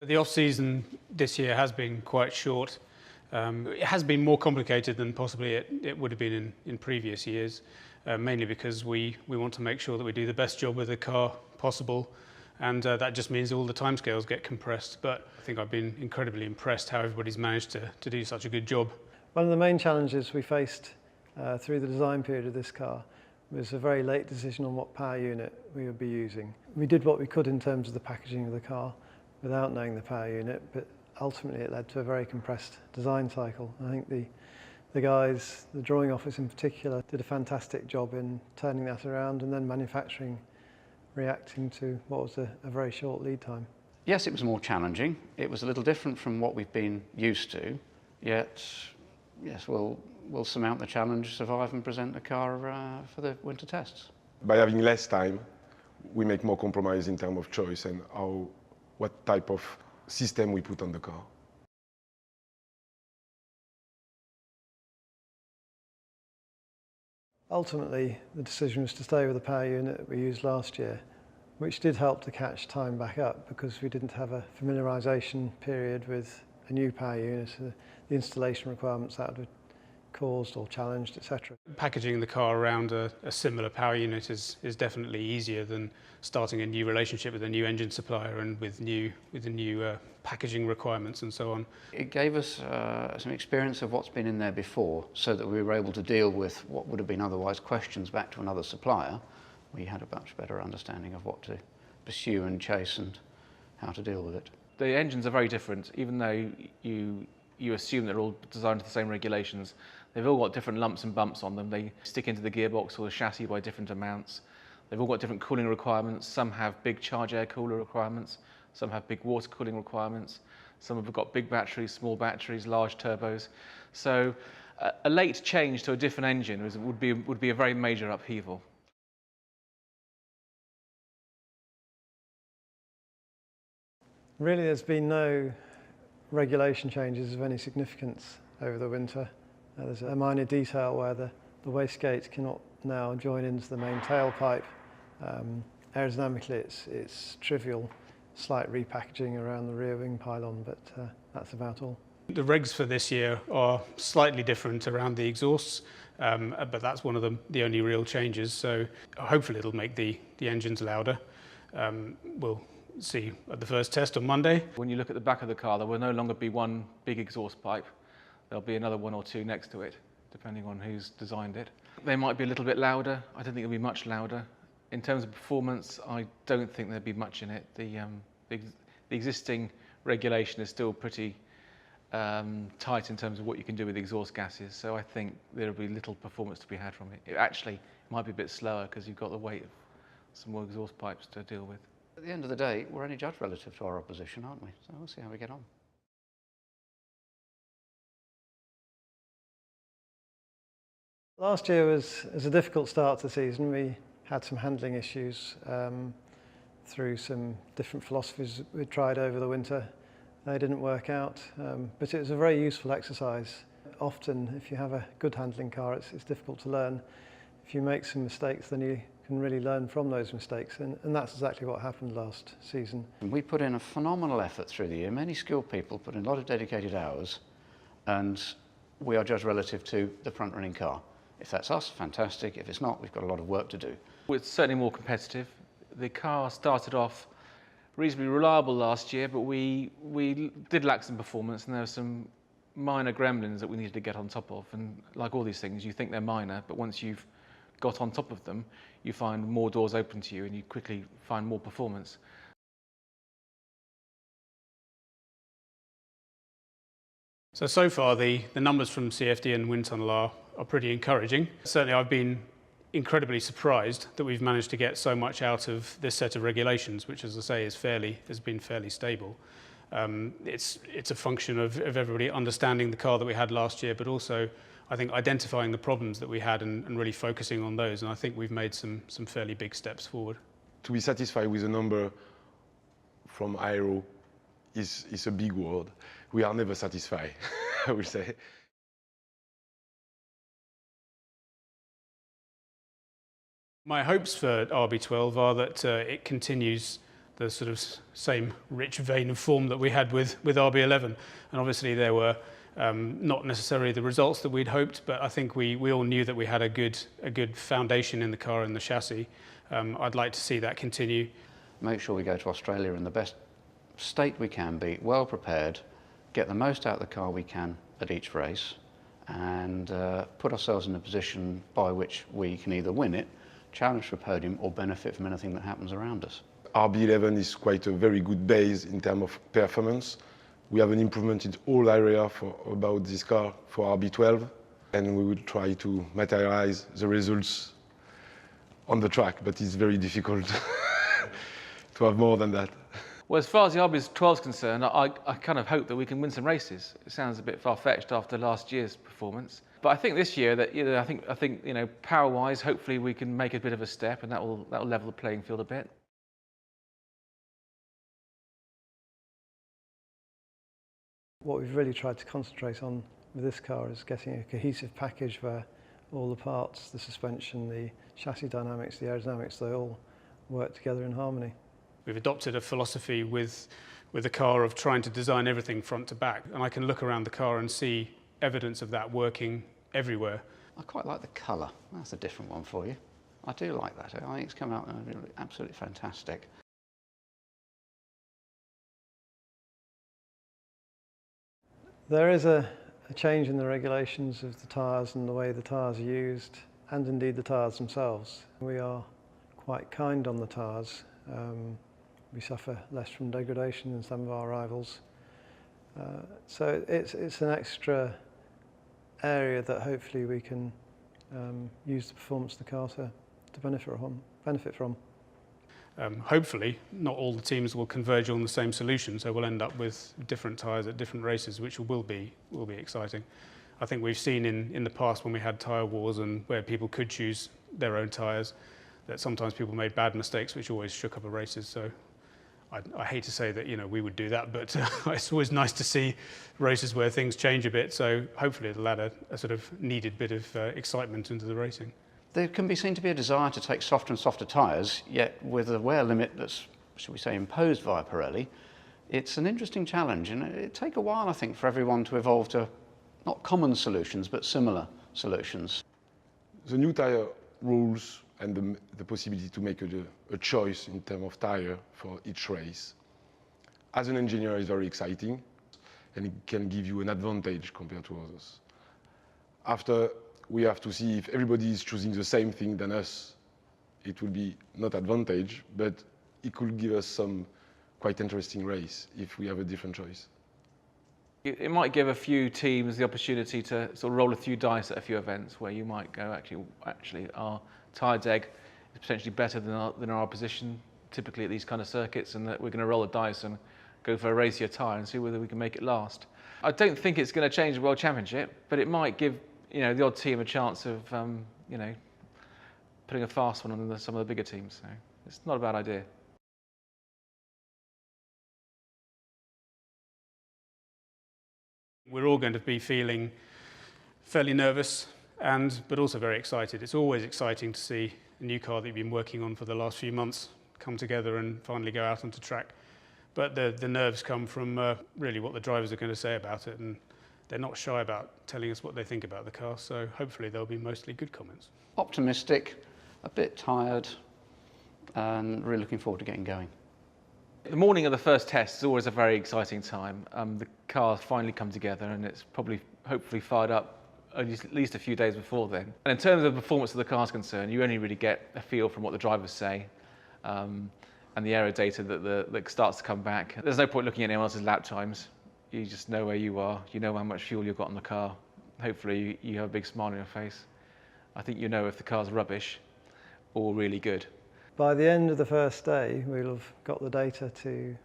The off-season this year has been quite short. It has been more complicated than possibly it would have been in previous years, mainly because we want to make sure that we do the best job with the car possible, and that just means all the timescales get compressed. But I think I've been incredibly impressed how everybody's managed to do such a good job. One of the main challenges we faced through the design period of this car was a very late decision on what power unit we would be using. We did what we could in terms of the packaging of the car without knowing the power unit, but ultimately it led to a very compressed design cycle. I think the guys, the drawing office in particular, did a fantastic job in turning that around and then manufacturing, reacting to what was a very short lead time. Yes, it was more challenging. It was a little different from what we've been used to, yet yes, we'll surmount the challenge, survive and present the car for the winter tests. By having less time, we make more compromise in terms of choice and what type of system we put on the car. Ultimately, the decision was to stay with the power unit that we used last year, which did help to catch time back up because we didn't have a familiarisation period with a new power unit, the installation requirements that would have caused or challenged, etc. Packaging the car around a similar power unit is definitely easier than starting a new relationship with a new engine supplier and with the new packaging requirements and so on. It gave us some experience of what's been in there before, so that we were able to deal with what would have been otherwise questions back to another supplier. We had a much better understanding of what to pursue and chase and how to deal with it. The engines are very different, even though you assume they're all designed to the same regulations. They've all got different lumps and bumps on them. They stick into the gearbox or the chassis by different amounts. They've all got different cooling requirements. Some have big charge air cooler requirements. Some have big water cooling requirements. Some have got big batteries, small batteries, large turbos. So a late change to a different engine would be a very major upheaval. Really, there's been no regulation changes of any significance over the winter. There's a minor detail where the wastegate cannot now join into the main tailpipe. Aerodynamically, it's trivial, slight repackaging around the rear wing pylon, but that's about all. The regs for this year are slightly different around the exhausts, but that's one of the only real changes. So hopefully it'll make the engines louder. We'll see at the first test on Monday. When you look at the back of the car, there will no longer be one big exhaust pipe. There'll be another one or two next to it, depending on who's designed it. They might be a little bit louder. I don't think it'll be much louder. In terms of performance, I don't think there'll be much in it. The existing regulation is still pretty tight in terms of what you can do with exhaust gases, so I think there'll be little performance to be had from it. It actually might be a bit slower because you've got the weight of some more exhaust pipes to deal with. At the end of the day, we're only judged relative to our opposition, aren't we? So we'll see how we get on. Last year was a difficult start to the season. We had some handling issues through some different philosophies we tried over the winter. They didn't work out, but it was a very useful exercise. Often, if you have a good handling car, it's difficult to learn. If you make some mistakes, then you can really learn from those mistakes, and that's exactly what happened last season. We put in a phenomenal effort through the year. Many skilled people put in a lot of dedicated hours, and we are judged relative to the front-running car. If that's us, fantastic. If it's not, we've got a lot of work to do. It's certainly more competitive. The car started off reasonably reliable last year, but we did lack some performance, and there were some minor gremlins that we needed to get on top of. And like all these things, you think they're minor, but once you've got on top of them, you find more doors open to you and you quickly find more performance. So far the numbers from CFD and wind tunnel are pretty encouraging. Certainly I've been incredibly surprised that we've managed to get so much out of this set of regulations, which, as I say, has been fairly stable. It's a function of everybody understanding the car that we had last year, but also I think identifying the problems that we had and really focusing on those, and I think we've made some fairly big steps forward. To be satisfied with a number from Aero is a big word. We are never satisfied, I would say. My hopes for RB12 are that it continues the sort of same rich vein of form that we had with RB11. And obviously there were not necessarily the results that we'd hoped, but I think we all knew that we had a good foundation in the car and the chassis. I'd like to see that continue. Make sure we go to Australia in the best state we can be, well prepared, get the most out of the car we can at each race, and put ourselves in a position by which we can either win it, challenge for a podium, or benefit from anything that happens around us. RB11 is quite a very good base in terms of performance. We have an improvement in all areas about this car for RB12, and we will try to materialize the results on the track, but it's very difficult to have more than that. Well, as far as the RB12 is concerned, I kind of hope that we can win some races. It sounds a bit far-fetched after last year's performance, but I think this year that I think power-wise, hopefully we can make a bit of a step, and that will level the playing field a bit. What we've really tried to concentrate on with this car is getting a cohesive package where all the parts, the suspension, the chassis dynamics, the aerodynamics, they all work together in harmony. We've adopted a philosophy with the car of trying to design everything front to back, and I can look around the car and see evidence of that working everywhere. I quite like the colour. That's a different one for you. I do like that. I think it's come out absolutely fantastic. There is a change in the regulations of the tyres and the way the tyres are used, and indeed the tyres themselves. We are quite kind on the tyres. We suffer less from degradation than some of our rivals. So it's an extra area that hopefully we can use the performance of the car to benefit from. Hopefully, not all the teams will converge on the same solution, so we'll end up with different tyres at different races, which will be exciting. I think we've seen in the past when we had tyre wars and where people could choose their own tyres, that sometimes people made bad mistakes, which always shook up a races. So I hate to say that we would do that, but it's always nice to see races where things change a bit. So hopefully it'll add a sort of needed bit of excitement into the racing. There can be seen to be a desire to take softer and softer tyres, yet with a wear limit that's, shall we say, imposed via Pirelli, it's an interesting challenge, and it'll take a while, I think, for everyone to evolve to not common solutions, but similar solutions. The new tyre rules and the possibility to make a choice in terms of tyre for each race, as an engineer, is very exciting, and it can give you an advantage compared to others. After, we have to see if everybody is choosing the same thing than us. It will be not advantage, but it could give us some quite interesting race if we have a different choice. It might give a few teams the opportunity to sort of roll a few dice at a few events where you might go, actually our tyre deg is potentially better than our opposition, typically at these kind of circuits, and that we're going to roll the dice and go for a racier tyre and see whether we can make it last. I don't think it's going to change the World Championship, but it might give the odd team a chance of putting a fast one on some of the bigger teams. So it's not a bad idea. We're all going to be feeling fairly nervous, but also very excited. It's always exciting to see a new car that you've been working on for the last few months come together and finally go out onto track. But the nerves come from really what the drivers are going to say about it, and they're not shy about telling us what they think about the car, so hopefully there'll be mostly good comments. Optimistic, a bit tired, and really looking forward to getting going. The morning of the first test is always a very exciting time. The cars finally come together, and it's hopefully fired up at least a few days before then. And in terms of the performance of the car is concerned, you only really get a feel from what the drivers say and the aero data that starts to come back. There's no point looking at anyone else's lap times. You just know where you are, you know how much fuel you've got in the car. Hopefully you have a big smile on your face. I think you know if the car's rubbish or really good. By the end of the first day, we'll have got the data to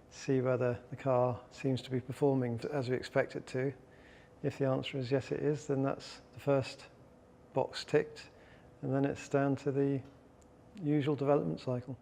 see whether the car seems to be performing as we expect it to. If the answer is yes, it is, then that's the first box ticked, and then it's down to the usual development cycle.